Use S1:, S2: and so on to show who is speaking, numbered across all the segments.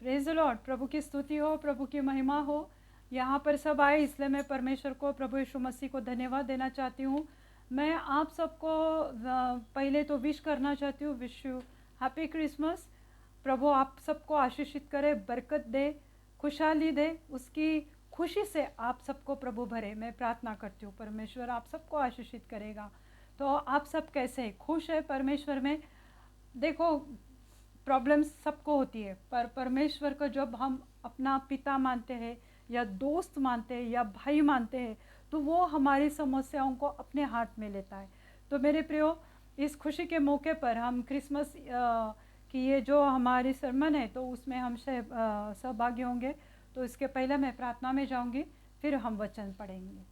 S1: Praise the Lord. प्रभु की स्तुति हो, प्रभु की महिमा हो। यहाँ पर सब आए, इसलिए मैं परमेश्वर को, प्रभु यीशु मसीह को धन्यवाद देना चाहती हूँ। मैं आप सबको पहले तो विश करना चाहती हूँ, विश यू हैप्पी क्रिसमस। प्रभु आप सबको आशीषित करे, बरकत दे, खुशहाली दे, उसकी खुशी से आप सबको प्रभु भरे। मैं प्रार्थना करती हूँ परमेश्वर आप सबको आशीषित करेगा। तो आप सब कैसे खुश है परमेश्वर में? देखो, प्रॉब्लम्स सबको होती है, पर परमेश्वर को जब हम अपना पिता मानते हैं या दोस्त मानते हैं या भाई मानते हैं, तो वो हमारी समस्याओं को अपने हाथ में लेता है। तो मेरे प्रियो, इस खुशी के मौके पर हम क्रिसमस की ये जो हमारी सरमन है, तो उसमें हम सहभागी होंगे। तो इसके पहले मैं प्रार्थना में जाऊंगी, फिर हम वचन पढ़ेंगे।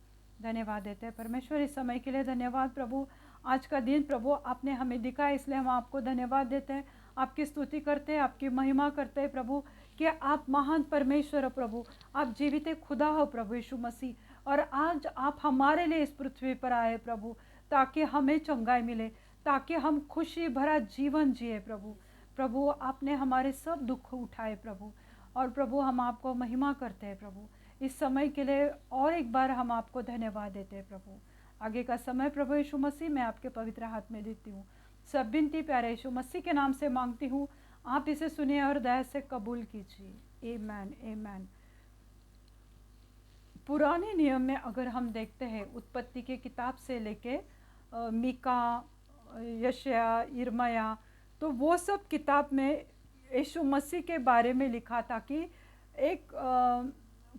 S1: धन्यवाद देते हैं परमेश्वर इस समय के लिए। धन्यवाद प्रभु, आज का दिन प्रभु आपने हमें दिखाया, इसलिए हम आपको धन्यवाद देते हैं, आपकी स्तुति करते हैं, आपकी महिमा करते हैं प्रभु, कि आप महान परमेश्वर हो प्रभु, आप जीवित खुदा हो प्रभु यीशु मसीह। और आज आप हमारे लिए इस पृथ्वी पर आए प्रभु, ताकि हमें चंगाई मिले, ताकि हम खुशी भरा जीवन जिए प्रभु। प्रभु आपने हमारे सब दुख उठाए प्रभु, और प्रभु हम आपको महिमा करते हैं प्रभु इस समय के लिए। और एक बार हम आपको धन्यवाद देते हैं प्रभु। आगे का समय प्रभु यीशु मसीह मैं आपके पवित्र हाथ में देती हूँ। सब विनती प्यारे यीशु मसीह के नाम से मांगती हूँ, आप इसे सुनिए और दया से कबूल कीजिए। आमेन आमेन। पुराने नियम में अगर हम देखते हैं, उत्पत्ति के किताब से लेके मीका, यशायाह, यिर्मयाह, तो वो सब किताब में यीशु मसीह के बारे में लिखा था कि एक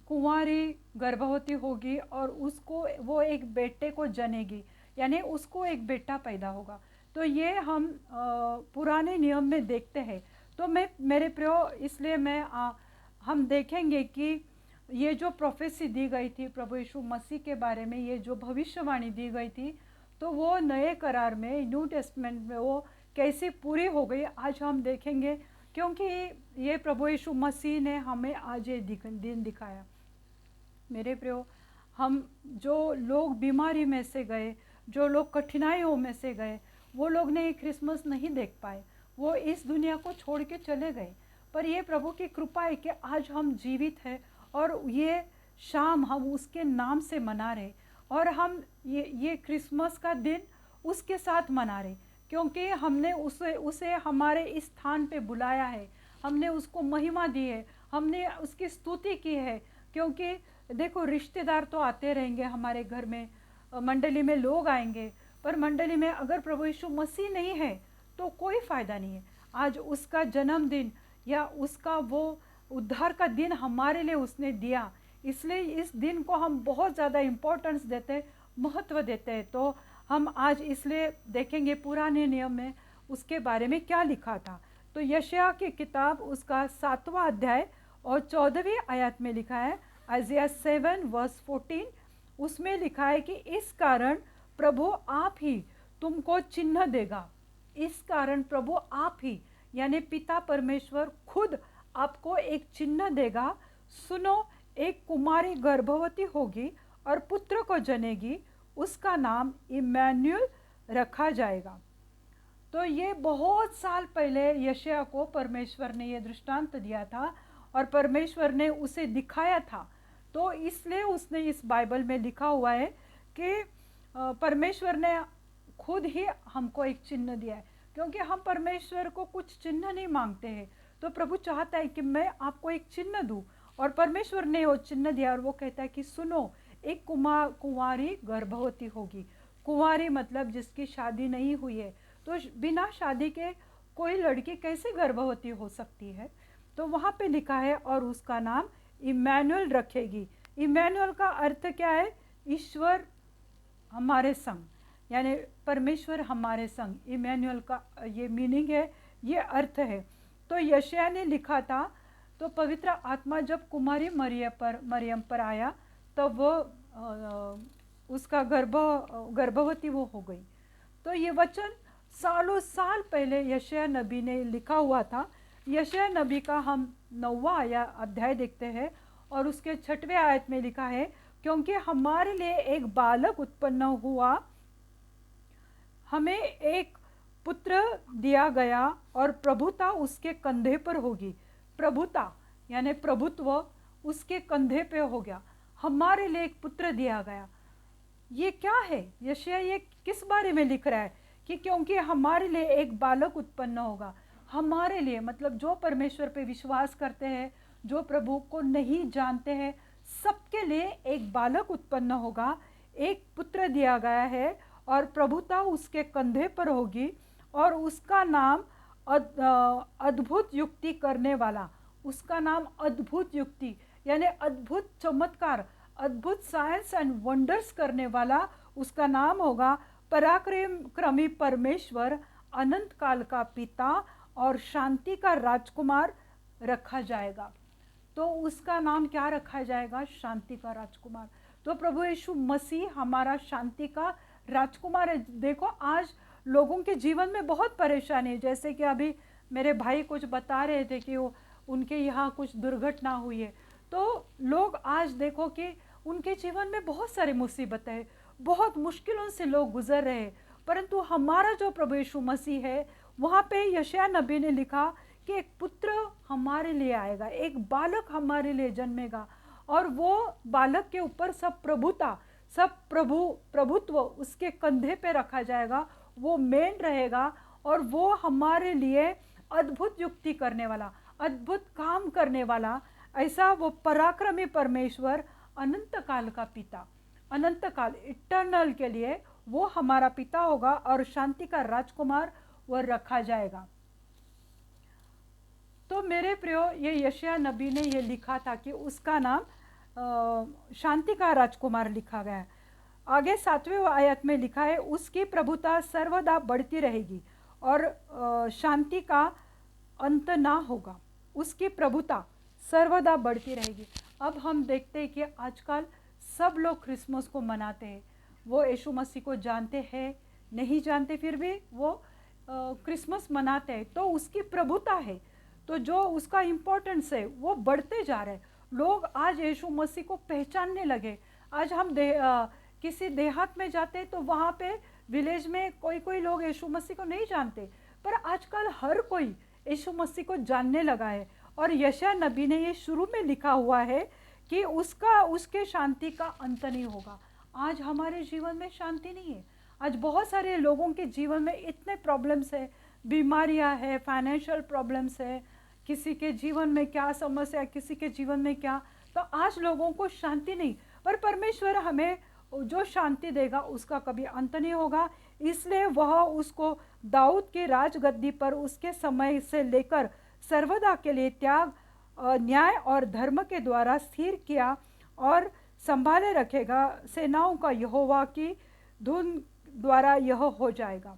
S1: कुंवारी गर्भवती होगी और उसको वो एक बेटे को जनेगी, यानी उसको एक बेटा पैदा होगा। तो ये हम पुराने नियम में देखते हैं। तो मैं मेरे प्रियो, इसलिए हम देखेंगे कि ये जो प्रोफेसी दी गई थी प्रभु यीशु मसीह के बारे में, ये जो भविष्यवाणी दी गई थी, तो वो नए करार में, न्यू टेस्टमेंट में वो कैसे पूरी हो गई आज हम देखेंगे, क्योंकि ये प्रभु यीशु मसीह ने हमें आज ये दिन दिखाया। मेरे प्रियो, हम जो लोग बीमारी में से गए, जो लोग कठिनाइयों में से गए, वो लोग ने ये क्रिसमस नहीं देख पाए, वो इस दुनिया को छोड़ के चले गए। पर ये प्रभु की कृपा है कि आज हम जीवित हैं और ये शाम हम उसके नाम से मना रहे, और हम ये क्रिसमस का दिन उसके साथ मना रहे, क्योंकि हमने उसे हमारे इस स्थान पे बुलाया है, हमने उसको महिमा दी है, हमने उसकी स्तुति की है। क्योंकि देखो, रिश्तेदार तो आते रहेंगे हमारे घर में, मंडली में लोग आएंगे, पर मंडली में अगर प्रभु यीशु मसीह नहीं है तो कोई फ़ायदा नहीं है। आज उसका जन्मदिन या उसका वो उद्धार का दिन हमारे लिए उसने दिया, इसलिए इस दिन को हम बहुत ज़्यादा इम्पोर्टेंस देते हैं, महत्व देते हैं। तो हम आज इसलिए देखेंगे पुराने नियम में उसके बारे में क्या लिखा था। तो यशायाह की किताब उसका 7वां अध्याय और 14वीं आयत में लिखा है, आइज़िया 7:14, उसमें लिखा है कि इस कारण प्रभु आप ही तुमको चिन्ह देगा। इस कारण प्रभु आप ही, यानी पिता परमेश्वर खुद आपको एक चिन्ह देगा। सुनो, एक कुमारी गर्भवती होगी और पुत्र को जनेगी, उसका नाम इम्मानुएल रखा जाएगा। तो ये बहुत साल पहले यशायाह को परमेश्वर ने ये दृष्टांत दिया था और परमेश्वर ने उसे दिखाया था। तो इसलिए उसने इस बाइबल में लिखा हुआ है कि परमेश्वर ने खुद ही हमको एक चिन्ह दिया है, क्योंकि हम परमेश्वर को कुछ चिन्ह नहीं मांगते हैं। तो प्रभु चाहता है कि मैं आपको एक चिन्ह दूं, और परमेश्वर ने वो चिन्ह दिया, और वो कहता है कि सुनो, एक कुंवारी गर्भवती होगी। कुंवारी मतलब जिसकी शादी नहीं हुई है। तो बिना शादी के कोई लड़की कैसे गर्भवती हो सकती है? तो वहाँ पे लिखा है, और उसका नाम इम्मानुएल रखेगी। इम्मानुएल का अर्थ क्या है? ईश्वर हमारे संग, यानी परमेश्वर हमारे संग। इम्मानुएल का ये मीनिंग है, ये अर्थ है। तो यशायाह ने लिखा था। तो पवित्र आत्मा जब कुमारी मरियम पर आया, तब वो उसका गर्भवती वो हो गई। तो ये वचन सालों साल पहले यशायाह नबी ने लिखा हुआ था। यशायाह नबी का हम 9वां अध्याय देखते हैं, और उसके 6वें आयत में लिखा है, क्योंकि हमारे लिए एक बालक उत्पन्न हुआ, हमें एक पुत्र दिया गया, और प्रभुता उसके कंधे पर होगी। प्रभुता यानी प्रभुत्व उसके कंधे पे हो गया, हमारे लिए एक पुत्र दिया गया। ये क्या है? यशायाह ये किस बारे में लिख रहा है कि क्योंकि हमारे लिए एक बालक उत्पन्न होगा। हमारे लिए मतलब जो परमेश्वर पे विश्वास करते हैं, जो प्रभु को नहीं जानते हैं, सबके लिए एक बालक उत्पन्न होगा, एक पुत्र दिया गया है और प्रभुता उसके कंधे पर होगी और उसका नाम अद्भुत युक्ति करने वाला। उसका नाम अद्भुत युक्ति यानी अद्भुत चमत्कार, अद्भुत साइंस एंड वंडर्स करने वाला उसका नाम होगा। पराक्रमी परमेश्वर, अनंत काल का पिता और शांति का राजकुमार रखा जाएगा। तो उसका नाम क्या रखा जाएगा? शांति का राजकुमार। तो प्रभु यीशु मसीह हमारा शांति का राजकुमार है। देखो आज लोगों के जीवन में बहुत परेशानी है, जैसे कि अभी मेरे भाई कुछ बता रहे थे कि उनके यहाँ कुछ दुर्घटना हुई है। तो लोग आज देखो कि उनके जीवन में बहुत सारी मुसीबतें हैं, बहुत मुश्किलों से लोग गुजर रहे हैं, परंतु हमारा जो प्रभु यीशु मसीह है, वहाँ पे यशायाह नबी ने लिखा कि एक पुत्र हमारे लिए आएगा, एक बालक हमारे लिए जन्मेगा और वो बालक के ऊपर सब प्रभुता, सब प्रभुत्व उसके कंधे पे रखा जाएगा। वो मेन रहेगा और वो हमारे लिए अद्भुत युक्ति करने वाला, अद्भुत काम करने वाला, ऐसा वो पराक्रमी परमेश्वर, अनंत काल का पिता, अनंत काल इटर्नल के लिए वो हमारा पिता होगा और शांति का राजकुमार वो रखा जाएगा। तो मेरे प्रियो, ये यशायाह नबी ने ये लिखा था कि उसका नाम शांति का राजकुमार लिखा गया है। आगे 7वें आयत में लिखा है, उसकी प्रभुता सर्वदा बढ़ती रहेगी और शांति का अंत ना होगा। उसकी प्रभुता सर्वदा बढ़ती रहेगी। अब हम देखते हैं कि आजकल सब लोग क्रिसमस को मनाते हैं, वो यीशु मसीह को जानते हैं नहीं जानते, फिर भी वो क्रिसमस मनाते हैं। तो उसकी प्रभुता है, तो जो उसका इम्पोर्टेंस है वो बढ़ते जा रहे हैं। लोग आज यीशु मसीह को पहचानने लगे। आज हम किसी देहात में जाते तो वहाँ पे विलेज में कोई लोग यीशु मसीह को नहीं जानते, पर आजकल हर कोई यीशु मसीह को जानने लगा है। और यशायाह नबी ने ये शुरू में लिखा हुआ है कि उसके शांति का अंत नहीं होगा। आज हमारे जीवन में शांति नहीं है। आज बहुत सारे लोगों के जीवन में इतने प्रॉब्लम्स है, बीमारियां है, फाइनेंशियल प्रॉब्लम्स है, किसी के जीवन में क्या समस्या, किसी के जीवन में क्या। तो आज लोगों को शांति नहीं, पर परमेश्वर हमें जो शांति देगा उसका कभी अंत नहीं होगा। इसलिए वह उसको दाऊद की राजगद्दी पर उसके समय से लेकर सर्वदा के लिए त्याग, न्याय और धर्म के द्वारा स्थिर किया और संभाले रखेगा। सेनाओं का यहोवा की धुन द्वारा यह हो जाएगा।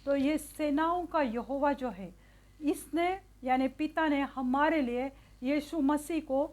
S1: तो ये सेनाओं का यहोवा जो है, इसने यानी पिता ने हमारे लिए यीशु मसीह को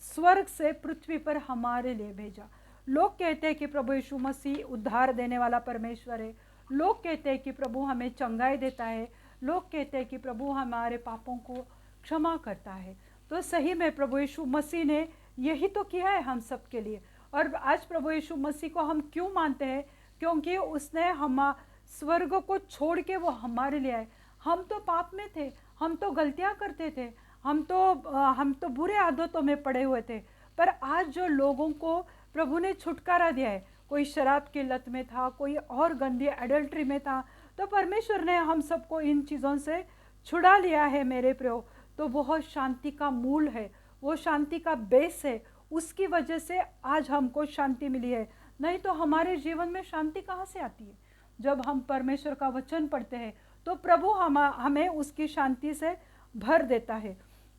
S1: स्वर्ग से पृथ्वी पर हमारे लिए भेजा। लोग कहते हैं कि प्रभु यीशु मसीह उद्धार देने वाला परमेश्वर है, लोग कहते हैं कि प्रभु हमें चंगाई देता है, लोग कहते हैं कि प्रभु हमारे पापों को क्षमा करता है। तो सही में प्रभु यीशु मसीह ने यही तो किया है हम सब के लिए। और आज प्रभु यीशु मसीह को हम क्यों मानते हैं? क्योंकि उसने हम स्वर्ग को छोड़ के वो हमारे लिए आए। हम तो पाप में थे, हम तो गलतियां करते थे, हम तो बुरे आदतों में पड़े हुए थे, पर आज जो लोगों को प्रभु ने छुटकारा दिया है, कोई शराब की लत में था, कोई और गंदी एडल्ट्री में था, तो परमेश्वर ने हम सबको इन चीज़ों से छुड़ा लिया है मेरे प्रियो। तो वह शांति का मूल है, वो शांति का बेस है, उसकी वजह से आज हमको शांति मिली है। नहीं तो हमारे जीवन में शांति कहाँ से आती है? जब हम परमेश्वर का वचन पढ़ते हैं तो प्रभु हमें उसकी शांति से भर देता है।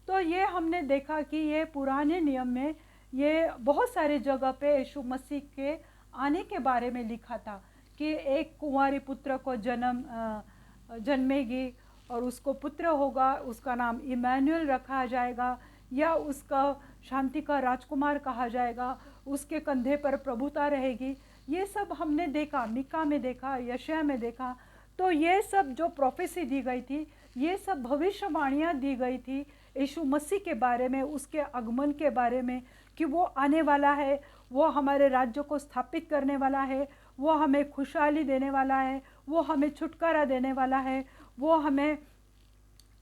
S1: तो ये हमने देखा कि ये पुराने नियम में ये बहुत सारे जगह पे यीशु मसीह के आने के बारे में लिखा था कि एक कुंवारी पुत्र को जन्मेगी और उसको पुत्र होगा, उसका नाम इमैनुअल रखा जाएगा या उसका शांति का राजकुमार कहा जाएगा, उसके कंधे पर प्रभुता रहेगी। ये सब हमने देखा, मीका में देखा, यशायाह में देखा। तो ये सब जो प्रोफेसी दी गई थी, ये सब भविष्यवाणियाँ दी गई थी यीशु मसीह के बारे में, उसके आगमन के बारे में, कि वो आने वाला है, वो हमारे राज्य को स्थापित करने वाला है, वो हमें खुशहाली देने वाला है, वो हमें छुटकारा देने वाला है, वो हमें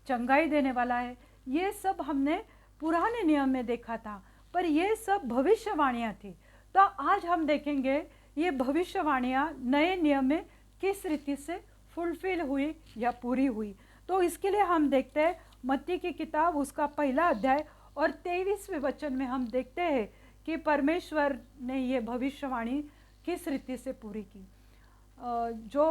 S1: चंगाई देने वाला है। ये सब हमने पुराने नियम में देखा था, पर ये सब भविष्यवाणियाँ थी। तो आज हम देखेंगे ये भविष्यवाणियाँ नए नियम में किस रीति से फुलफिल हुई या पूरी हुई। तो इसके लिए हम देखते हैं मत्ती की किताब उसका 1 अध्याय और 23वें वचन में हम देखते हैं कि परमेश्वर ने ये भविष्यवाणी किस रीति से पूरी की। जो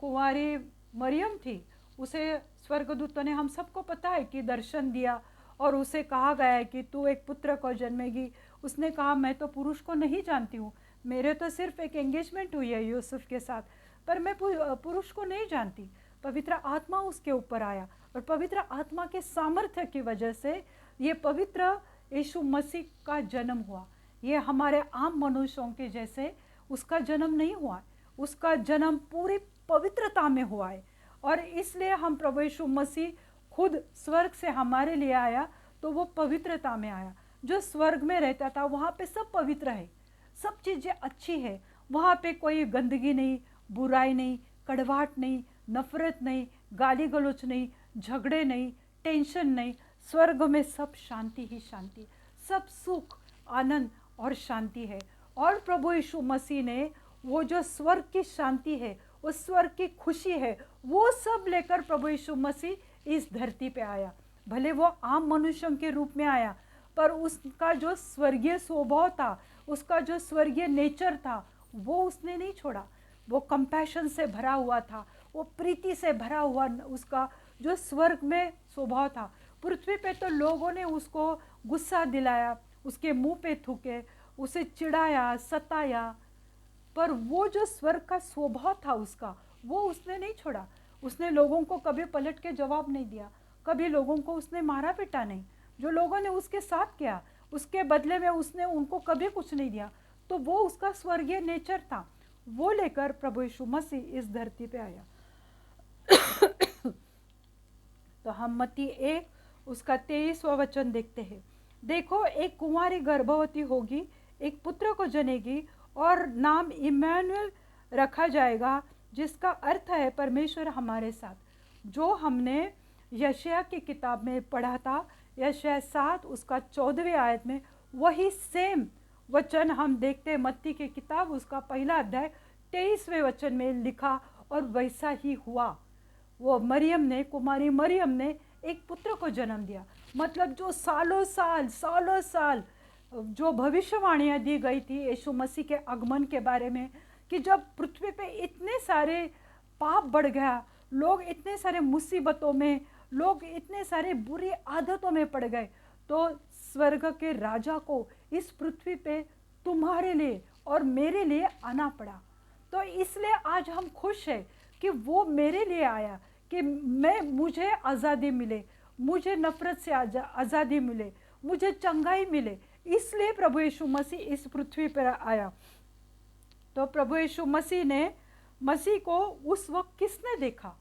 S1: कुंवारी मरियम थी, उसे स्वर्गदूतों ने, हम सबको पता है कि दर्शन दिया और उसे कहा गया है कि तू एक पुत्र को जन्मेगी। उसने कहा मैं तो पुरुष को नहीं जानती हूँ, मेरे तो सिर्फ एक एंगेजमेंट हुई है यूसुफ के साथ, पर मैं पुरुष को नहीं जानती। पवित्र आत्मा उसके ऊपर आया और पवित्र आत्मा के सामर्थ्य की वजह से ये पवित्र यीशु मसीह का जन्म हुआ। ये हमारे आम मनुष्यों के जैसे उसका जन्म नहीं हुआ, उसका जन्म पूरी पवित्रता में हुआ है। और इसलिए हम प्रभु यीशु मसीह खुद स्वर्ग से हमारे लिए आया, तो वो पवित्रता में आया। जो स्वर्ग में रहता था वहाँ पे सब पवित्र है, सब चीज़ें अच्छी है, वहाँ पे कोई गंदगी नहीं, बुराई नहीं, कड़वाहट नहीं, नफरत नहीं, गाली गलौज नहीं, झगड़े नहीं, टेंशन नहीं। स्वर्ग में सब शांति ही शांति, सब सुख आनंद और शांति है। और प्रभु यीशु मसीह ने वो जो स्वर्ग की शांति है, उस स्वर्ग की खुशी है, वो सब लेकर प्रभु यीशु मसीह इस धरती पे आया। भले वो आम मनुष्यों के रूप में आया, पर उसका जो स्वर्गीय स्वभाव था, उसका जो स्वर्गीय नेचर था, वो उसने नहीं छोड़ा। वो कंपैशन से भरा हुआ था, वो प्रीति से भरा हुआ उसका जो स्वर्ग में स्वभाव था। पृथ्वी पे तो लोगों ने उसको गुस्सा दिलाया, उसके मुंह पे थूके, उसे चिढ़ाया, सताया, पर वो जो स्वर्ग का स्वभाव था उसका, वो उसने नहीं छोड़ा। उसने लोगों को कभी पलट के जवाब नहीं दिया, कभी लोगों को उसने मारा पीटा नहीं। जो लोगों ने उसके साथ किया, उसके बदले में उसने उनको कभी कुछ नहीं दिया। तो वो उसका स्वर्गीय नेचर था, वो लेकर प्रभु यीशु मसीह इस धरती पे आया। तो हम मत्ती 1 उसका 23वां वचन देखते हैं। देखो, एक कुंवारी गर्भवती होगी, एक पुत्र को जनेगी और नाम इम्मानुएल रखा जाएगा, जिसका अर्थ है परमेश्वर हमारे साथ। जो हमने यशायाह की किताब में पढ़ा था, यशायाह 7 उसका 14वें आयत में, वही सेम वचन हम देखते हैं मत्ती की किताब उसका 1 अध्याय 23वें वचन में लिखा, और वैसा ही हुआ। वो मरियम ने, कुमारी मरियम ने एक पुत्र को जन्म दिया। मतलब जो सालों साल जो भविष्यवाणियाँ दी गई थी यीशु मसीह के आगमन के बारे में, कि जब पृथ्वी पे इतने सारे पाप बढ़ गया, लोग इतने सारे मुसीबतों में, लोग इतने सारे बुरी आदतों में पड़ गए, तो स्वर्ग के राजा को इस पृथ्वी पे तुम्हारे लिए और मेरे लिए आना पड़ा। तो इसलिए आज हम खुश हैं कि वो मेरे लिए आया, कि मुझे आज़ादी मिले, मुझे नफरत से आज़ादी मिले, मुझे चंगाई मिले। इसलिए प्रभु यीशु मसीह इस पृथ्वी पर आया। तो प्रभु यीशु मसीह को उस वक्त किसने देखा?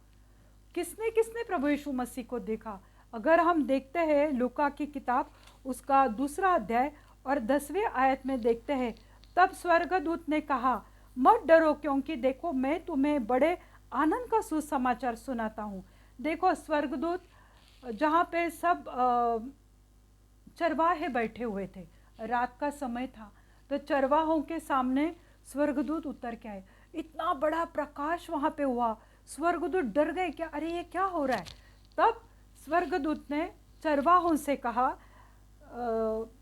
S1: किसने प्रभु यीशु मसीह को देखा? अगर हम देखते हैं लूका की किताब उसका 2 अध्याय और 10वें आयत में देखते हैं, तब स्वर्गदूत ने कहा, मत डरो, क्योंकि देखो मैं तुम्हें बड़े आनंद का सुसमाचार सुनाता हूँ। देखो, स्वर्गदूत जहाँ पे सब चरवाहे बैठे हुए थे, रात का समय था, तो चरवाहों के सामने स्वर्गदूत उतर के आए। इतना बड़ा प्रकाश वहाँ पे हुआ, स्वर्गदूत डर गए, क्या, अरे ये क्या हो रहा है? तब स्वर्गदूत ने चरवाहों से कहा,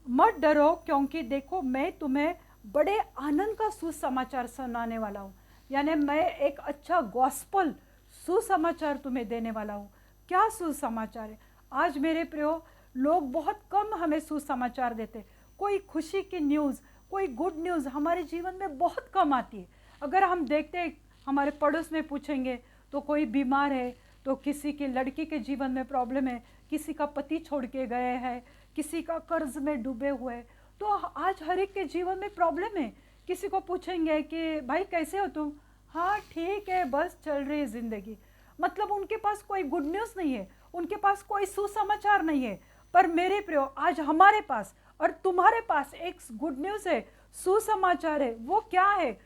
S1: मत डरो, क्योंकि देखो मैं तुम्हें बड़े आनंद का सुसमाचार सुनाने वाला हूँ। यानी मैं एक अच्छा गॉस्पल सुसमाचार तुम्हें देने वाला हूँ। क्या सुसमाचार है? आज मेरे प्रियो, लोग बहुत कम हमें सुसमाचार देते। कोई खुशी की न्यूज़, कोई गुड न्यूज़ हमारे जीवन में बहुत कम आती है। अगर हम देखते हैं, हमारे पड़ोस में पूछेंगे तो कोई बीमार है, तो किसी की लड़की के जीवन में प्रॉब्लम है, किसी का पति छोड़ के गए हैं, किसी का कर्ज में डूबे हुए। तो आज हर एक के जीवन में प्रॉब्लम है। किसी को पूछेंगे कि भाई कैसे हो तुम? हाँ ठीक है, बस चल रही है ज़िंदगी। मतलब उनके पास कोई गुड न्यूज़ नहीं है, उनके पास कोई सुसमाचार नहीं है। पर मेरे प्रियो, आज हमारे पास और तुम्हारे पास एक गुड न्यूज़ है, सुसमाचार है। वो क्या है?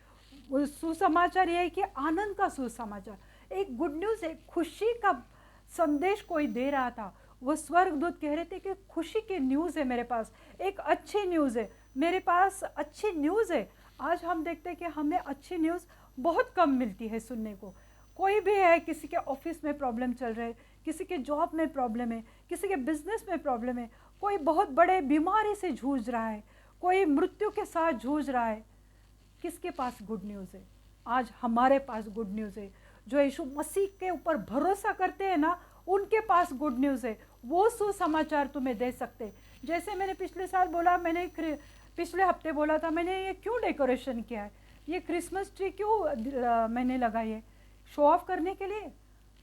S1: वो सुसमाचार ये है कि आनंद का सुसमाचार, एक गुड न्यूज़ है, खुशी का संदेश कोई दे रहा था। वो स्वर्गदूत कह रहे थे कि खुशी की न्यूज़ है मेरे पास, एक अच्छी न्यूज़ है, मेरे पास अच्छी न्यूज़ है। आज हम देखते हैं कि हमें अच्छी न्यूज़ बहुत कम मिलती है सुनने को। कोई भी है, किसी के ऑफिस में प्रॉब्लम चल रहे, किसी के जॉब में प्रॉब्लम है, किसी के बिजनेस में प्रॉब्लम है, कोई बहुत बड़े बीमारी से जूझ रहा है, कोई मृत्यु के साथ जूझ रहा है, किसके पास गुड न्यूज़ है? आज हमारे पास गुड न्यूज़ है। जो यीशु मसीह के ऊपर भरोसा करते हैं ना, उनके पास गुड न्यूज़ है। वो सुसमाचार तुम्हें दे सकते। जैसे मैंने पिछले साल बोला, मैंने पिछले हफ्ते बोला था, मैंने ये क्यों डेकोरेशन किया है, ये क्रिसमस ट्री क्यों मैंने लगाई है? शो ऑफ करने के लिए,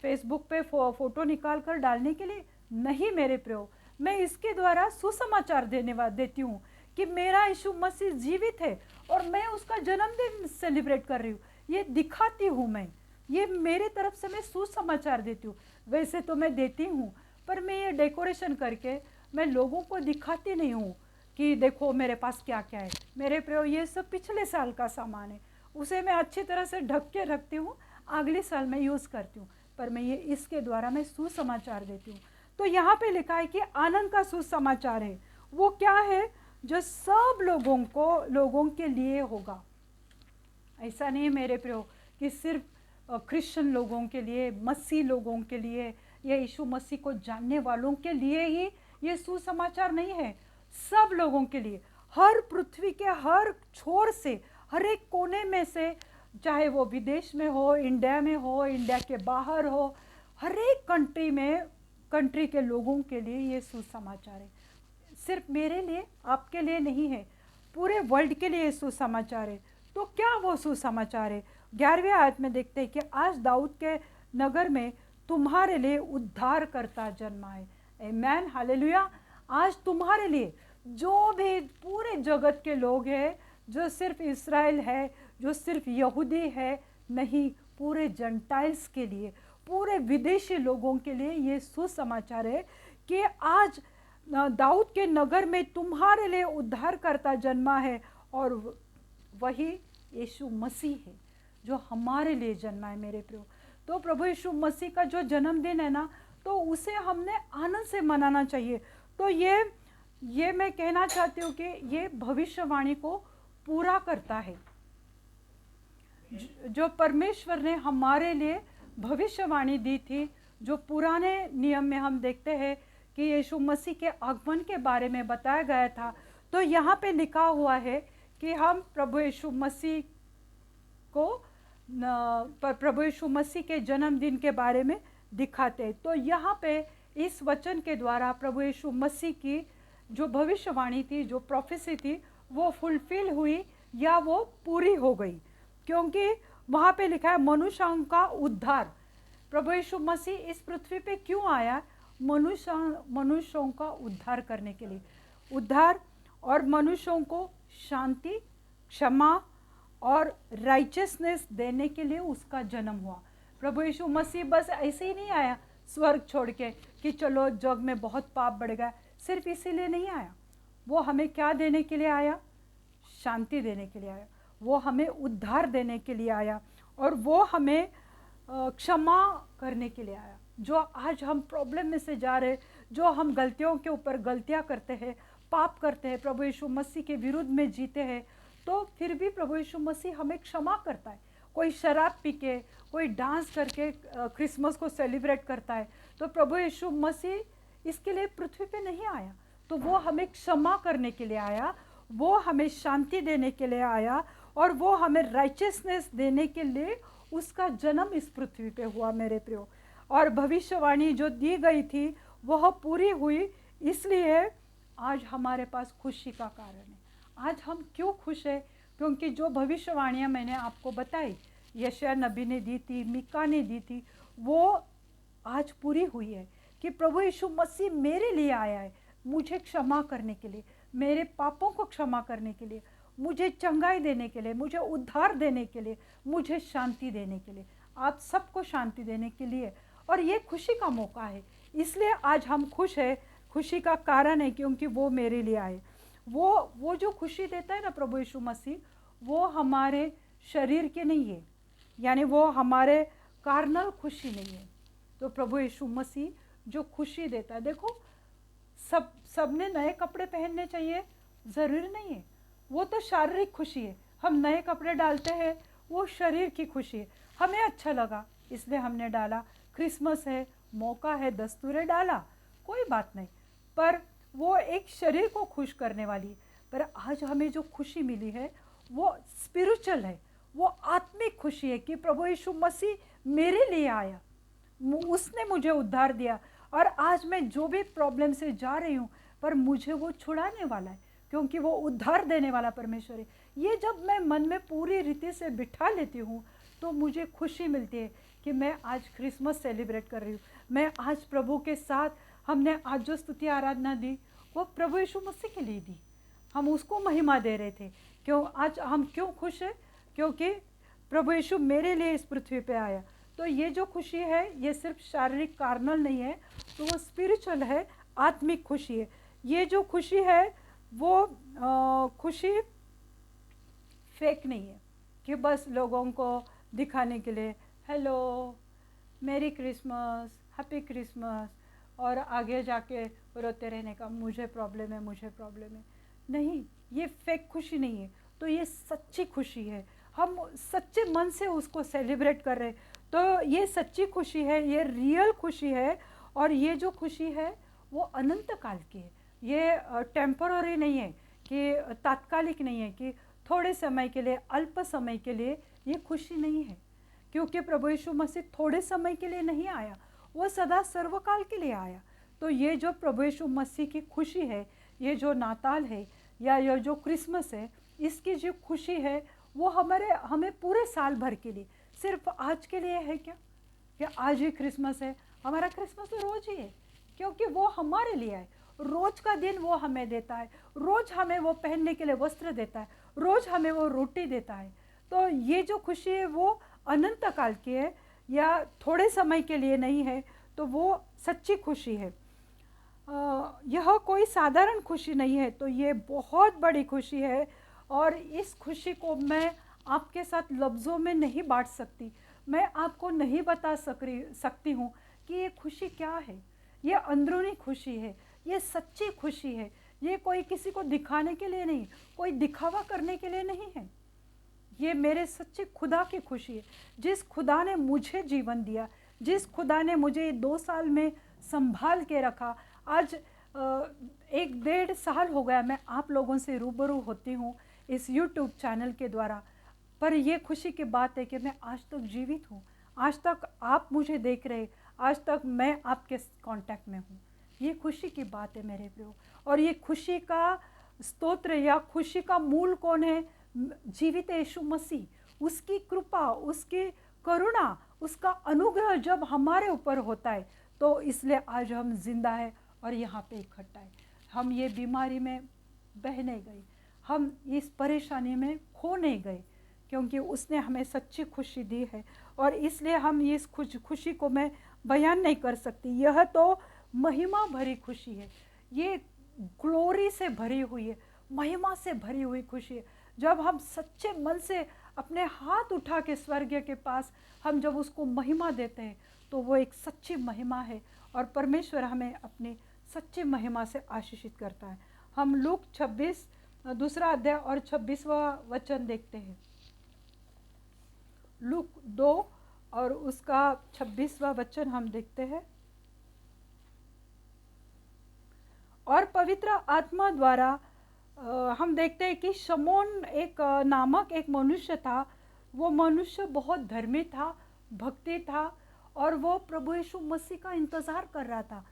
S1: फेसबुक पे फोटो निकाल कर डालने के लिए नहीं मेरे प्रियो। मैं इसके द्वारा सुसमाचार देती हूँ कि मेरा यीशु मसीह जीवित है और मैं उसका जन्मदिन सेलिब्रेट कर रही हूँ। ये दिखाती हूँ मैं, ये मेरे तरफ से मैं सुसमाचार देती हूँ। वैसे तो मैं देती हूँ, पर मैं ये डेकोरेशन करके मैं लोगों को दिखाती नहीं हूँ कि देखो मेरे पास क्या क्या है। मेरे प्रियो, ये सब पिछले साल का सामान है, उसे मैं अच्छी तरह से ढक के रखती हूँ, अगले साल मैं यूज़ करती हूँ, पर मैं ये इसके द्वारा मैं सुसमाचार देती हूँ। तो यहाँ पे लिखा है कि आनंद का सुसमाचार है। वो क्या है? जो सब लोगों के लिए होगा। ऐसा नहीं है मेरे प्रियो कि सिर्फ क्रिश्चियन लोगों के लिए, मसीह लोगों के लिए, या यीशु मसीह को जानने वालों के लिए ही ये सुसमाचार नहीं है, सब लोगों के लिए। हर पृथ्वी के हर छोर से, हर एक कोने में से, चाहे वो विदेश में हो, इंडिया में हो, इंडिया के बाहर हो, हर एक कंट्री के लोगों के लिए ये सुसमाचार है। सिर्फ मेरे लिए, आपके लिए नहीं है, पूरे वर्ल्ड के लिए सुसमाचार है। तो क्या वो सुसमाचार है? 11वें आयत में देखते हैं कि आज दाऊद के नगर में तुम्हारे लिए उद्धार करता जन्मा है। आमीन, हालेलुया। आज तुम्हारे लिए, जो भी पूरे जगत के लोग हैं, जो सिर्फ इस्राएल है, जो सिर्फ यहूदी है, नहीं, पूरे जेंटाइल्स के लिए, पूरे विदेशी लोगों के लिए ये सुसमाचार है कि आज दाऊद के नगर में तुम्हारे लिए उद्धार करता जन्मा है, और वही यीशु मसीह है जो हमारे लिए जन्मा है मेरे प्रियो। तो प्रभु यीशु मसीह का जो जन्मदिन है ना, तो उसे हमने आनंद से मनाना चाहिए। तो ये मैं कहना चाहती हूँ कि ये भविष्यवाणी को पूरा करता है। जो परमेश्वर ने हमारे लिए भविष्यवाणी दी थी, जो पुराने नियम में हम देखते हैं कि यीशु मसीह के आगमन के बारे में बताया गया था, तो यहाँ पे लिखा हुआ है कि हम प्रभु यीशु मसीह के जन्मदिन के बारे में दिखाते हैं। तो यहाँ पे इस वचन के द्वारा प्रभु यीशु मसीह की जो भविष्यवाणी थी, जो प्रोफेसी थी, वो फुलफिल हुई या वो पूरी हो गई, क्योंकि वहाँ पे लिखा है मनुष्यों का उद्धार। प्रभु यीशु मसीह इस पृथ्वी पे क्यों आया? मनुष्यों का उद्धार करने के लिए, उद्धार और मनुष्यों को शांति, क्षमा और राइचियसनेस देने के लिए उसका जन्म हुआ। प्रभु यीशु मसीह बस ऐसे ही नहीं आया स्वर्ग छोड़ के कि चलो जग में बहुत पाप बढ़ गया, सिर्फ इसीलिए नहीं आया। वो हमें क्या देने के लिए आया? शांति देने के लिए आया, वो हमें उद्धार देने के लिए आया, और वो हमें क्षमा करने के लिए आया। जो आज हम प्रॉब्लम में से जा रहे, जो हम गलतियों के ऊपर गलतियां करते हैं, पाप करते हैं, प्रभु यीशु मसीह के विरुद्ध में जीते हैं, तो फिर भी प्रभु यीशु मसीह हमें क्षमा करता है। कोई शराब पी के, कोई डांस करके क्रिसमस को सेलिब्रेट करता है, तो प्रभु यीशु मसीह इसके लिए पृथ्वी पे नहीं आया, तो वो हमें क्षमा करने के लिए आया, वो हमें शांति देने के लिए आया, और वो हमें राइचियसनेस देने के लिए उसका जन्म इस पृथ्वी पे हुआ मेरे प्रियो। और भविष्यवाणी जो दी गई थी वह पूरी हुई, इसलिए आज हमारे पास खुशी का कारण है। आज हम क्यों खुश हैं? क्योंकि जो भविष्यवाणियाँ मैंने आपको बताई, यशायाह नबी ने दी थी, मीका ने दी थी, वो आज पूरी हुई है कि प्रभु यीशु मसीह मेरे लिए आया है, मुझे क्षमा करने के लिए, मेरे पापों को क्षमा करने के लिए, मुझे चंगाई देने के लिए, मुझे उद्धार देने के लिए, मुझे शांति देने के लिए, आप सबको शांति देने के लिए। और ये खुशी का मौका है, इसलिए आज हम खुश हैं। खुशी का कारण है क्योंकि वो मेरे लिए आए। वो जो खुशी देता है ना प्रभु यीशु मसीह, वो हमारे शरीर के नहीं है, यानी वो हमारे कार्नल खुशी नहीं है। तो प्रभु यीशु मसीह जो खुशी देता है। देखो, सबने नए कपड़े पहनने चाहिए ज़रूरी नहीं है, वो तो शारीरिक खुशी है। हम नए कपड़े डालते हैं, वो शरीर की खुशी है। हमें अच्छा लगा इसलिए हमने डाला, क्रिसमस है, मौका है, दस्तूरे डाला, कोई बात नहीं, पर वो एक शरीर को खुश करने वाली है। पर आज हमें जो खुशी मिली है वो स्पिरिचुअल है, वो आत्मिक खुशी है कि प्रभु यीशु मसीह मेरे लिए आया, उसने मुझे उद्धार दिया, और आज मैं जो भी प्रॉब्लम से जा रही हूँ पर मुझे वो छुड़ाने वाला है, क्योंकि वो उद्धार देने वाला परमेश्वर है। ये जब मैं मन में पूरी रीति से बिठा लेती हूँ तो मुझे खुशी मिलती है कि मैं आज क्रिसमस सेलिब्रेट कर रही हूँ। मैं आज प्रभु के साथ, हमने आज जो स्तुति आराधना दी वो प्रभु यीशु मसीह के लिए दी, हम उसको महिमा दे रहे थे। क्यों आज हम क्यों खुश हैं? क्योंकि प्रभु यीशु मेरे लिए इस पृथ्वी पे आया। तो ये जो खुशी है ये सिर्फ शारीरिक कार्नल नहीं है, तो वो स्पिरिचुअल है, आत्मिक खुशी है। ये जो खुशी है वो खुशी फेक नहीं है कि बस लोगों को दिखाने के लिए हेलो मेरी क्रिसमस, हैप्पी क्रिसमस, और आगे जाके रोते रहने का मुझे प्रॉब्लम है, मुझे प्रॉब्लम है। नहीं, ये फेक खुशी नहीं है, तो ये सच्ची खुशी है। हम सच्चे मन से उसको सेलिब्रेट कर रहे हैं, तो ये सच्ची खुशी है, ये रियल खुशी है। और ये जो खुशी है वो अनंत काल की है, ये टेम्पररी नहीं है, कि तात्कालिक नहीं है, कि थोड़े समय के लिए, अल्प समय के लिए ये खुशी नहीं है। क्योंकि प्रभु यीशु मसीह थोड़े समय के लिए नहीं आया, वो सदा सर्वकाल के लिए आया। तो ये जो प्रभु यीशु मसीह की खुशी है, ये जो नाताल है या ये जो क्रिसमस है, इसकी जो खुशी है वो हमें पूरे साल भर के लिए, सिर्फ आज के लिए है क्या? कि आज ही क्रिसमस है? हमारा क्रिसमस तो रोज ही है, क्योंकि वो हमारे लिए है। रोज का दिन वो हमें देता है, रोज हमें वो पहनने के लिए वस्त्र देता है, रोज हमें वो रोटी देता है। तो ये जो खुशी है वो अनंत काल की है, या थोड़े समय के लिए नहीं है, तो वो सच्ची खुशी है। यह कोई साधारण खुशी नहीं है, तो ये बहुत बड़ी खुशी है। और इस खुशी को मैं आपके साथ लफ्ज़ों में नहीं बांट सकती, मैं आपको नहीं बता सकती हूँ कि ये खुशी क्या है। ये अंदरूनी खुशी है, ये सच्ची खुशी है, ये कोई किसी को दिखाने के लिए नहीं, कोई दिखावा करने के लिए नहीं है। ये मेरे सच्चे खुदा की खुशी है, जिस खुदा ने मुझे जीवन दिया, जिस खुदा ने मुझे 2 साल में संभाल के रखा। आज 1-1.5 साल हो गया मैं आप लोगों से रूबरू होती हूँ इस यूट्यूब चैनल के द्वारा, पर ये खुशी की बात है कि मैं आज तक जीवित हूँ, आज तक आप मुझे देख रहे, आज तक मैं आपके कांटेक्ट में हूँ। ये खुशी की बात है मेरे प्रियो। और ये खुशी का स्तोत्र या खुशी का मूल कौन है? जीवित यीशु मसीह। उसकी कृपा, उसकी करुणा, उसका अनुग्रह जब हमारे ऊपर होता है, तो इसलिए आज हम जिंदा है और यहाँ पे इकट्ठा है। हम ये बीमारी में बह नहीं गए, हम इस परेशानी में खो नहीं गए, क्योंकि उसने हमें सच्ची खुशी दी है। और इसलिए हम इस खुशी को मैं बयान नहीं कर सकती। यह तो महिमा भरी खुशी है, ये ग्लोरी से भरी हुई है, महिमा से भरी हुई खुशी है। जब हम सच्चे मन से अपने हाथ उठा के स्वर्ग के पास हम जब उसको महिमा देते हैं, तो वो एक सच्ची महिमा है, और परमेश्वर हमें अपनी सच्ची महिमा से आशीषित करता है। हम लूक 26 दूसरा अध्याय और 26वां वचन देखते हैं। लूक 2 और उसका 26वां वचन हम देखते हैं। और पवित्र आत्मा द्वारा हम देखते हैं कि शमौन एक नामक एक मनुष्य था। वो मनुष्य बहुत धर्मी था, भक्ति था, और वो प्रभु यीशु मसीह का इंतज़ार कर रहा था।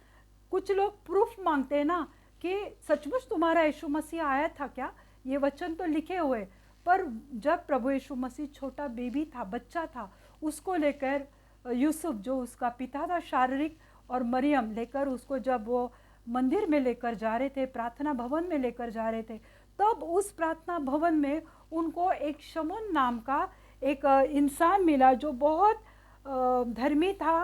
S1: कुछ लोग प्रूफ मांगते हैं ना कि सचमुच तुम्हारा यीशु मसीह आया था क्या? ये वचन तो लिखे हुए, पर जब प्रभु यीशु मसीह छोटा बेबी था, बच्चा था, उसको लेकर यूसुफ जो उसका पिता था शारीरिक, और मरियम लेकर उसको जब वो मंदिर में लेकर जा रहे थे, प्रार्थना भवन में लेकर जा रहे थे, तब उस प्रार्थना भवन में उनको एक शमौन नाम का एक इंसान मिला जो बहुत धर्मी था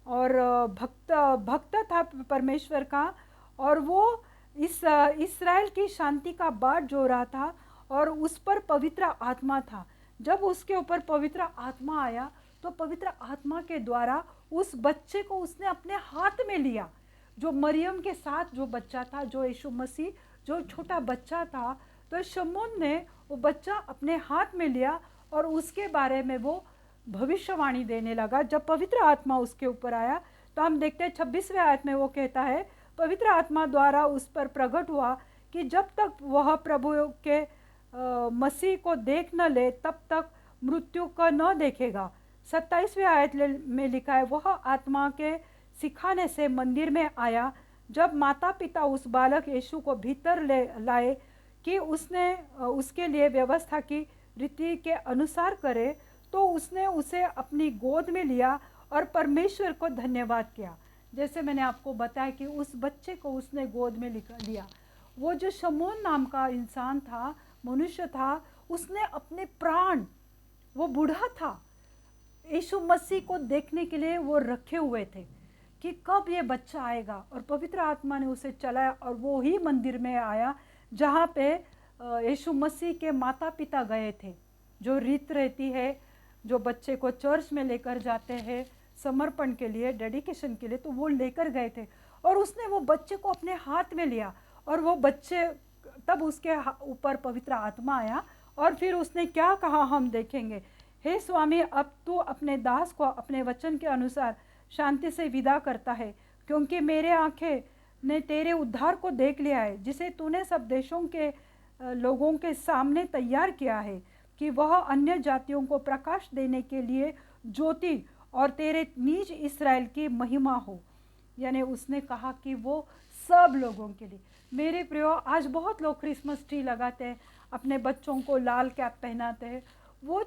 S1: और भक्त था परमेश्वर का। और वो इस इस्राएल की शांति का बाट जो रहा था, और उस पर पवित्र आत्मा था। जब उसके ऊपर पवित्र आत्मा आया, तो पवित्र आत्मा के द्वारा उस बच्चे को उसने अपने हाथ में लिया, जो मरियम के साथ जो बच्चा था, जो यीशु मसीह जो छोटा बच्चा था, तो शमौन ने वो बच्चा अपने हाथ में लिया और उसके बारे में वो भविष्यवाणी देने लगा। जब पवित्र आत्मा उसके ऊपर आया तो हम देखते हैं 26वें आयत में वो कहता है, पवित्र आत्मा द्वारा उस पर प्रकट हुआ कि जब तक वह प्रभु के मसीह को देख न ले तब तक मृत्यु को न देखेगा। 27वें आयत में लिखा है, वह आत्मा के सिखाने से मंदिर में आया। जब माता पिता उस बालक यीशु को भीतर ले लाए कि उसने उसके लिए व्यवस्था की रीति के अनुसार करे, तो उसने उसे अपनी गोद में लिया और परमेश्वर को धन्यवाद किया। जैसे मैंने आपको बताया कि उस बच्चे को उसने गोद में लिया। वो जो शमौन नाम का इंसान था, मनुष्य था, उसने अपने प्राण, वो बूढ़ा था, यीशु मसीह को देखने के लिए वो रखे हुए थे कि कब ये बच्चा आएगा, और पवित्र आत्मा ने उसे चलाया और वो ही मंदिर में आया जहाँ पे यीशु मसीह के माता पिता गए थे। जो रीत रहती है, जो बच्चे को चर्च में लेकर जाते हैं समर्पण के लिए, डेडिकेशन के लिए, तो वो लेकर गए थे और उसने वो बच्चे को अपने हाथ में लिया और वो बच्चे, तब उसके ऊपर पवित्र आत्मा आया और फिर उसने क्या कहा हम देखेंगे। हे स्वामी, अब तू अपने दास को अपने वचन के अनुसार शांति से विदा करता है, क्योंकि मेरे आंखें ने तेरे उद्धार को देख लिया है, जिसे तूने सब देशों के लोगों के सामने तैयार किया है, कि वह अन्य जातियों को प्रकाश देने के लिए ज्योति और तेरे निज इस्राएल की महिमा हो। यानी उसने कहा कि वो सब लोगों के लिए। मेरे प्रियो, आज बहुत लोग क्रिसमस ट्री लगाते हैं, अपने बच्चों को लाल कैप पहनाते हैं, वो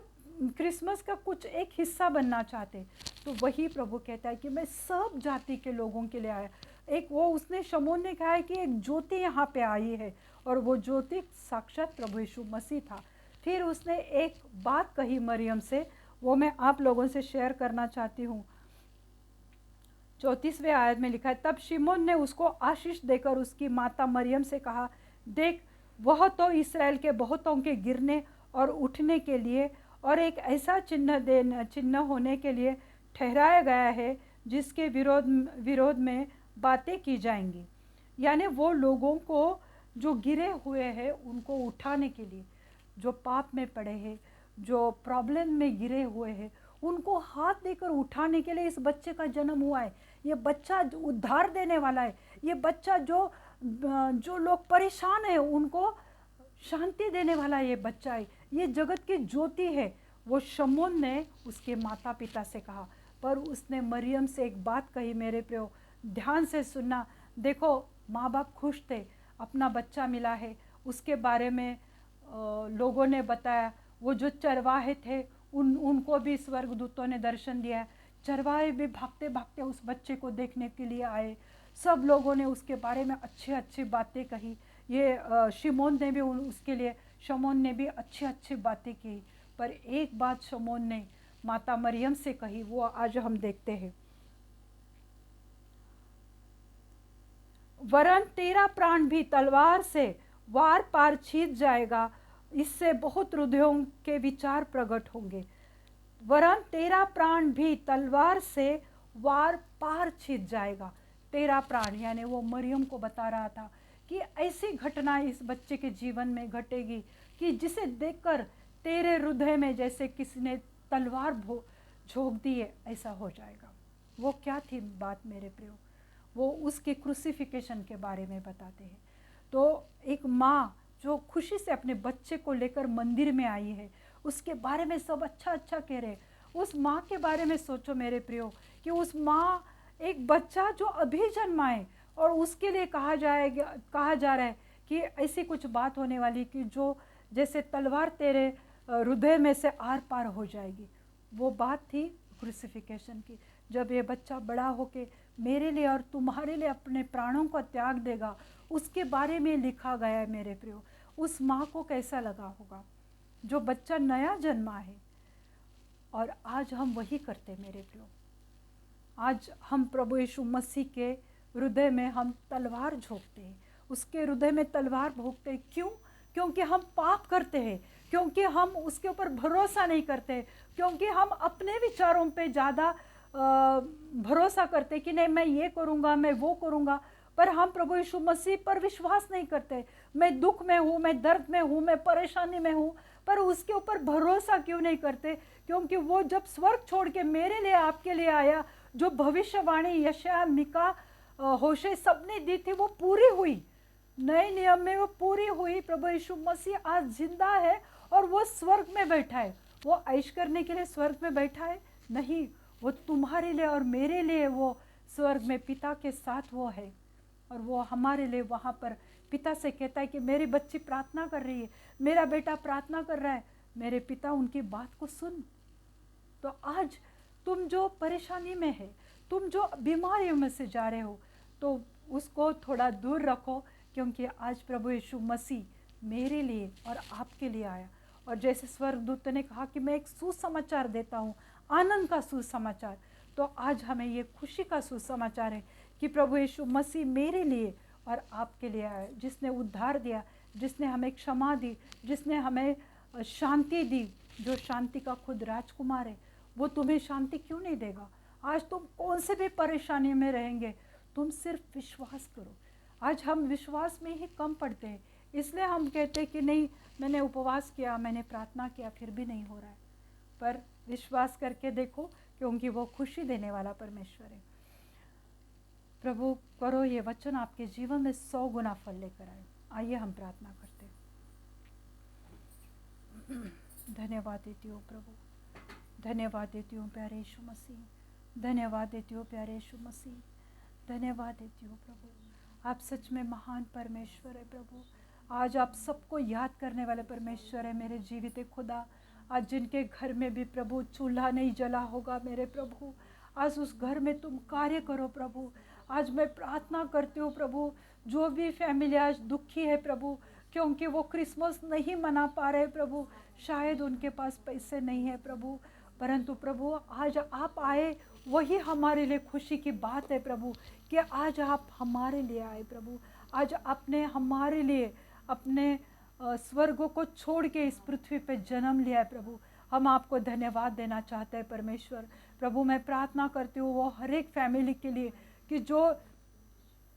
S1: क्रिसमस का कुछ एक हिस्सा बनना चाहते। तो वही प्रभु कहता है कि मैं सब जाति के लोगों के लिए आया। एक वो उसने शमौन ने कहा है कि एक ज्योति यहाँ पे आई है, और वो ज्योति साक्षात प्रभु यीशु मसीह था। फिर उसने एक बात कही मरियम से, वो मैं आप लोगों से शेयर करना चाहती हूँ। 34वें आयत में लिखा है, तब शिमोन ने उसको आशीष देकर उसकी माता मरियम से कहा, देख, वह तो इसराइल के बहुतों के गिरने और उठने के लिए और एक ऐसा चिन्ह होने के लिए ठहराया गया है जिसके विरोध में बातें की जाएंगी। यानी वो लोगों को जो गिरे हुए हैं उनको उठाने के लिए, जो पाप में पड़े हैं, जो प्रॉब्लम में गिरे हुए हैं, उनको हाथ देकर उठाने के लिए इस बच्चे का जन्म हुआ है। ये बच्चा उद्धार देने वाला है। ये बच्चा जो लोग परेशान हैं उनको शांति देने वाला ये बच्चा है। ये जगत की ज्योति है। वो शमौन ने उसके माता पिता से कहा, पर उसने मरियम से एक बात कही। मेरे प्रियो, ध्यान से सुनना। देखो, माँ बाप खुश थे, अपना बच्चा मिला है, उसके बारे में लोगों ने बताया। वो जो चरवाहे थे उनको भी स्वर्गदूतों ने दर्शन दिया। चरवाहे भी भागते भागते उस बच्चे को देखने के लिए आए। सब लोगों ने उसके बारे में अच्छी अच्छी बातें कही। ये शमौन ने भी अच्छी अच्छी बातें की। पर एक बात शमौन ने माता मरियम से कही, वो आज हम देखते हैं। वरन तेरा प्राण भी तलवार से वार पार छीन जाएगा, इससे बहुत हृदयों के विचार प्रकट होंगे। वरन तेरा प्राण भी तलवार से वार पार छीन जाएगा। तेरा प्राण, यानी वो मरियम को बता रहा था कि ऐसी घटना इस बच्चे के जीवन में घटेगी कि जिसे देखकर तेरे हृदय में जैसे किसी ने तलवार झोंक दी है, ऐसा हो जाएगा। वो क्या थी बात मेरे प्रियो? वो उसके क्रूसिफिकेशन के बारे में बताते हैं। तो एक माँ जो खुशी से अपने बच्चे को लेकर मंदिर में आई है, उसके बारे में सब अच्छा अच्छा कह रहे। उस माँ के बारे में सोचो मेरे प्रियो, कि उस माँ, एक बच्चा जो अभी जन्मा है और उसके लिए कहा जा रहा है कि ऐसी कुछ बात होने वाली कि जो जैसे तलवार तेरे हृदय में से आर पार हो जाएगी। वो बात थी क्रूसिफिकेशन की। जब ये बच्चा बड़ा होके मेरे लिए और तुम्हारे लिए अपने प्राणों को त्याग देगा, उसके बारे में लिखा गया है मेरे प्रियो। उस माँ को कैसा लगा होगा जो बच्चा नया जन्मा है। और आज हम वही करते मेरे प्रियो। आज हम प्रभु यीशु मसीह के हृदय में हम तलवार झोंकते हैं, उसके हृदय में तलवार भोंकते हैं। क्यों? क्योंकि हम पाप करते हैं, क्योंकि हम उसके ऊपर भरोसा नहीं करते, क्योंकि हम अपने विचारों पे ज़्यादा भरोसा करते कि नहीं मैं ये करूँगा, मैं वो करूँगा, पर हम प्रभु यीशु मसीह पर विश्वास नहीं करते। मैं दुख में हूँ, मैं दर्द में हूँ, मैं परेशानी में हूँ, पर उसके ऊपर भरोसा क्यों नहीं करते? क्योंकि वो जब स्वर्ग छोड़ के मेरे लिए, आपके लिए आया, जो भविष्यवाणी यशायाह, मीका, होशे सबने दी थी वो पूरी हुई। नए नियम में वो पूरी हुई। प्रभु यीशु मसीह आज जिंदा है और वो स्वर्ग में बैठा है। वो ऐश करने के लिए स्वर्ग में बैठा है? नहीं, वो तुम्हारे लिए और मेरे लिए वो स्वर्ग में पिता के साथ वो है। और वो हमारे लिए वहाँ पर पिता से कहता है कि मेरी बच्ची प्रार्थना कर रही है, मेरा बेटा प्रार्थना कर रहा है, मेरे पिता उनकी बात को सुन। तो आज तुम जो परेशानी में है, तुम जो बीमारियों में से जा रहे हो, तो उसको थोड़ा दूर रखो, क्योंकि आज प्रभु यीशु मसीह मेरे लिए और आपके लिए आया। और जैसे स्वर्गदूत ने कहा कि मैं एक सुसमाचार देता हूँ, आनंद का सुसमाचार, तो आज हमें ये खुशी का सुसमाचार है कि प्रभु यीशु मसीह मेरे लिए और आपके लिए आया, जिसने उद्धार दिया, जिसने हमें क्षमा दी, जिसने हमें शांति दी, जो शांति का खुद राजकुमार है। वो तुम्हें शांति क्यों नहीं देगा? आज तुम कौन से भी परेशानी में रहेंगे, तुम सिर्फ विश्वास करो। आज हम विश्वास में ही कम पड़ते हैं, इसलिए हम कहते हैं कि नहीं, मैंने उपवास किया, मैंने प्रार्थना किया, फिर भी नहीं हो रहा है। पर विश्वास करके देखो, क्योंकि वो खुशी देने वाला परमेश्वर है। प्रभु करो ये वचन आपके जीवन में 100 गुना फल लेकर आए। आइए हम प्रार्थना करते हैं। धन्यवाद देती हूँ प्रभु, धन्यवाद देती हूँ प्यारे यीशु मसीह, धन्यवाद देती हूँ प्यारे यीशु मसीह, धन्यवाद देती हूँ प्रभु। आप सच में महान परमेश्वर है प्रभु। आज आप सबको याद करने वाले परमेश्वर है मेरे जीवित खुदा। आज जिनके घर में भी प्रभु चूल्हा नहीं जला होगा मेरे प्रभु, आज उस घर में तुम कार्य करो प्रभु। आज मैं प्रार्थना करती हूँ प्रभु, जो भी फैमिली आज दुखी है प्रभु, क्योंकि वो क्रिसमस नहीं मना पा रहे प्रभु, शायद उनके पास पैसे नहीं है प्रभु, परंतु प्रभु आज आप आए, वही हमारे लिए खुशी की बात है प्रभु, कि आज आप हमारे लिए आए प्रभु। आज आपने हमारे लिए अपने स्वर्गों को छोड़ के इस पृथ्वी पे जन्म लिया है प्रभु। हम आपको धन्यवाद देना चाहते हैं परमेश्वर। प्रभु मैं प्रार्थना करती हूँ वो हर एक फैमिली के लिए कि जो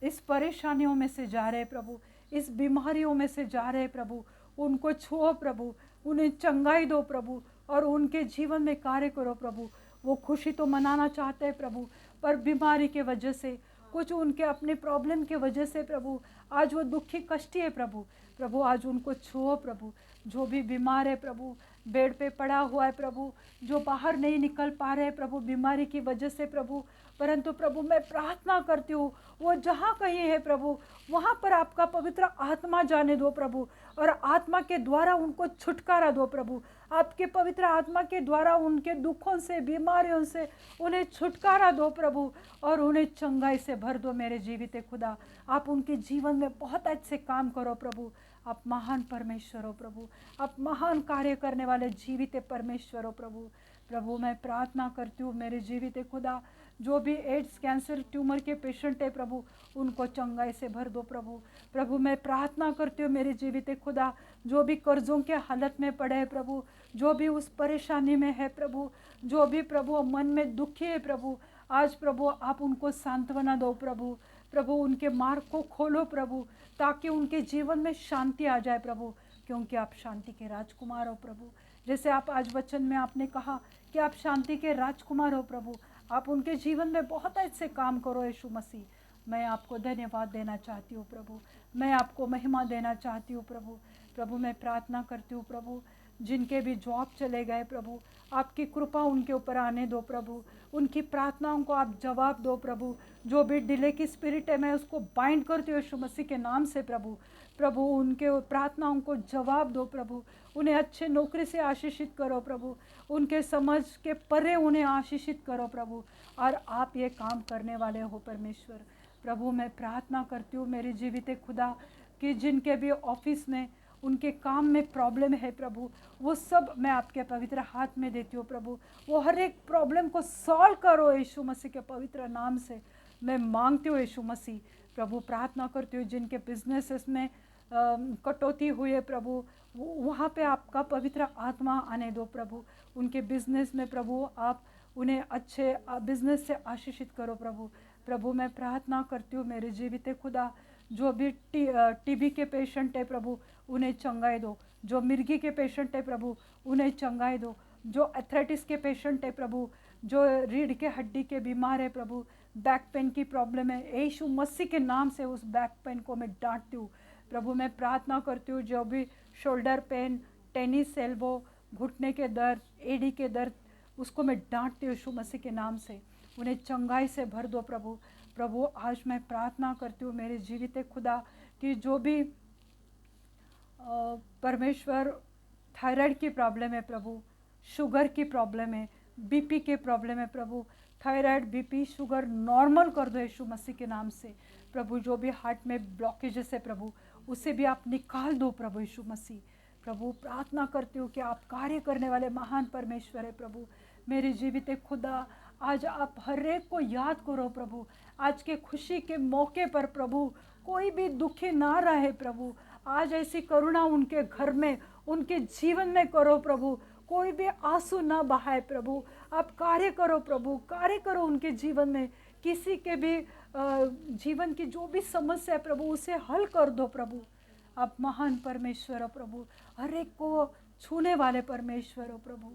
S1: इस परेशानियों में से जा रहे हैं प्रभु, इस बीमारियों में से जा रहे हैं प्रभु, उनको छुओ प्रभु, उन्हें चंगाई दो प्रभु, और उनके जीवन में कार्य करो प्रभु। वो खुशी तो मनाना चाहते हैं प्रभु, पर बीमारी के वजह से, कुछ उनके अपने प्रॉब्लम के वजह से प्रभु आज वो दुखी कष्टी है प्रभु। प्रभु आज उनको छुओ प्रभु। जो भी बीमार है प्रभु, बेड पे पड़ा हुआ है प्रभु, जो बाहर नहीं निकल पा रहे हैं प्रभु बीमारी की वजह से प्रभु, परंतु प्रभु मैं प्रार्थना करती हूँ वो जहाँ कहीं है प्रभु, वहाँ पर आपका पवित्र आत्मा जाने दो प्रभु, और आत्मा के द्वारा उनको छुटकारा दो प्रभु। आपके पवित्र आत्मा के द्वारा उनके दुखों से, बीमारियों से उन्हें छुटकारा दो प्रभु, और उन्हें चंगाई से भर दो मेरे जीवित खुदा। आप उनके जीवन में बहुत अच्छे काम करो प्रभु। आप महान परमेश्वर हो प्रभु, आप महान कार्य करने वाले जीवित परमेश्वर हो प्रभु। प्रभु मैं प्रार्थना करती हूँ मेरे जीवित खुदा, जो भी एड्स, कैंसर, ट्यूमर के पेशेंट है प्रभु, उनको चंगाई से भर दो प्रभु। प्रभु मैं प्रार्थना करती हूँ मेरे जीवित खुदा, जो भी कर्जों के हालत में पड़े हैं प्रभु, जो भी उस परेशानी में है प्रभु, जो भी प्रभु मन में दुखी है प्रभु, आज प्रभु आप उनको सांत्वना दो प्रभु। प्रभु उनके मार्ग को खोलो प्रभु, ताकि उनके जीवन में शांति आ जाए प्रभु, क्योंकि आप शांति के राजकुमार हो प्रभु। जैसे आप आज वचन में आपने कहा कि आप शांति के राजकुमार हो प्रभु, आप उनके जीवन में बहुत अच्छे काम करो यीशु मसीह। मैं आपको धन्यवाद देना चाहती हूँ प्रभु, मैं आपको महिमा देना चाहती हूँ प्रभु। प्रभु मैं प्रार्थना करती हूँ प्रभु, जिनके भी जॉब चले गए प्रभु, आपकी कृपा उनके ऊपर आने दो प्रभु, उनकी प्रार्थनाओं को आप जवाब दो प्रभु। जो भी डिले की स्पिरिट है मैं उसको बाइंड करती हूँ यीशु मसीह के नाम से प्रभु। प्रभु उनके प्रार्थनाओं को जवाब दो प्रभु, उन्हें अच्छे नौकरी से आशीषित करो प्रभु, उनके समझ के परे उन्हें आशीषित करो प्रभु, और आप ये काम करने वाले हो परमेश्वर। प्रभु मैं प्रार्थना करती हूँ मेरी जीवित खुदा, कि जिनके भी ऑफिस में, उनके काम में प्रॉब्लम है प्रभु, वो सब मैं आपके पवित्र हाथ में देती हूँ प्रभु। वो हर एक प्रॉब्लम को सॉल्व करो यीशु मसीह के पवित्र नाम से मैं मांगती हूँ यीशु मसीह। प्रभु प्रार्थना करती हूँ जिनके बिजनेसेस में कटौती हुई है प्रभु, वहाँ पे आपका पवित्र आत्मा आने दो प्रभु। उनके बिजनेस में प्रभु आप उन्हें अच्छे बिजनेस से आशीषित करो प्रभु। प्रभु मैं प्रार्थना करती हूँ मेरे जीवित खुदा, जो भी टीबी के पेशेंट है प्रभु उन्हें चंगाई दो, जो मिर्गी के पेशेंट है प्रभु उन्हें चंगाई दो, जो एथराइटिस के पेशेंट है प्रभु, जो रीढ़ के हड्डी के बीमार है प्रभु, बैक पेन की प्रॉब्लम है, यीशु मसीह के नाम से उस बैक पेन को मैं डांटती हूँ प्रभु। मैं प्रार्थना करती हूँ जो भी शोल्डर पेन, टेनिस एल्बो, घुटने के दर्द, एडी के दर्द, उसको मैं डांटती हूँ यीशु मसीह के नाम से, उन्हें चंगाई से भर दो प्रभु। प्रभु आज मैं प्रार्थना करती हूँ मेरे जीवित खुदा कि जो भी परमेश्वर थायराइड की प्रॉब्लम है प्रभु, शुगर की प्रॉब्लम है, बीपी के प्रॉब्लम है प्रभु, थायराइड बीपी शुगर नॉर्मल कर दो यीशु मसीह के नाम से प्रभु। जो भी हार्ट में ब्लॉकेजेस है प्रभु उसे भी आप निकाल दो प्रभु यीशु मसीह। प्रभु प्रार्थना करती हूँ कि आप कार्य करने वाले महान परमेश्वर है प्रभु। मेरे जीवित खुदा आज आप हर एक को याद करो प्रभु। आज के खुशी के मौके पर प्रभु कोई भी दुखी ना रहे प्रभु। आज ऐसी करुणा उनके घर में, उनके जीवन में करो प्रभु। कोई भी आंसू ना बहाए प्रभु। आप कार्य करो प्रभु, कार्य करो उनके जीवन में। किसी के भी जीवन की जो भी समस्या है प्रभु उसे हल कर दो प्रभु। आप महान परमेश्वर हो प्रभु, हर एक को छूने वाले परमेश्वर हो प्रभु।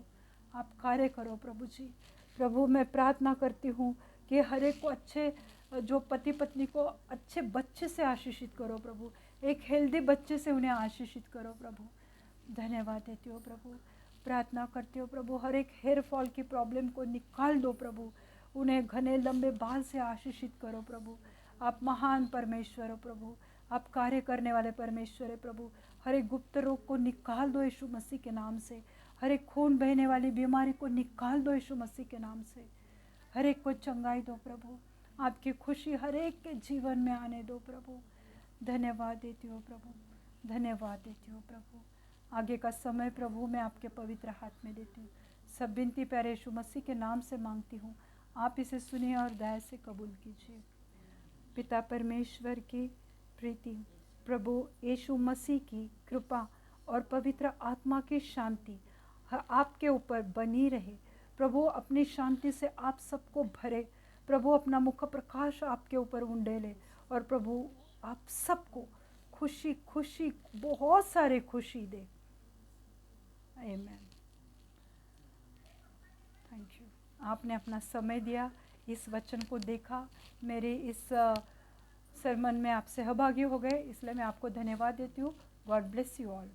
S1: आप कार्य करो प्रभु जी। प्रभु मैं प्रार्थना करती हूँ कि हर एक को अच्छे, जो पति पत्नी को अच्छे बच्चे से आशीषित करो प्रभु, एक हेल्दी बच्चे से उन्हें आशीषित करो प्रभु। धन्यवाद देती हो प्रभु। प्रार्थना करती हो प्रभु हर एक हेयर फॉल की प्रॉब्लम को निकाल दो प्रभु। उन्हें घने लंबे बाल से आशीषित करो प्रभु। आप महान परमेश्वर हो प्रभु, आप कार्य करने वाले परमेश्वर है प्रभु। हर एक गुप्त रोग को निकाल दो यीशु मसीह के नाम से। हर एक खून बहने वाली बीमारी को निकाल दो यीशु मसीह के नाम से। हर एक को चंगाई दो प्रभु। आपकी खुशी हर एक के जीवन में आने दो प्रभु। धन्यवाद देती हो प्रभु, धन्यवाद देती हो प्रभु। आगे का समय प्रभु मैं आपके पवित्र हाथ में देती हूँ। सब विनती प्यारे यीशु मसीह के नाम से मांगती हूँ, आप इसे सुनिए और दया से कबूल कीजिए। पिता परमेश्वर की प्रीति, प्रभु यीशु मसीह की कृपा और पवित्र आत्मा की शांति आपके ऊपर बनी रहे। प्रभु अपनी शांति से आप सबको भरे। प्रभु अपना मुख प्रकाश आपके ऊपर उंडेले और प्रभु आप सबको खुशी खुशी, बहुत सारे खुशी दे। आमीन। थैंक यू, आपने अपना समय दिया, इस वचन को देखा, मेरे इस सरमन में आप सहभागी हो गए, इसलिए मैं आपको धन्यवाद देती हूँ। God bless you all.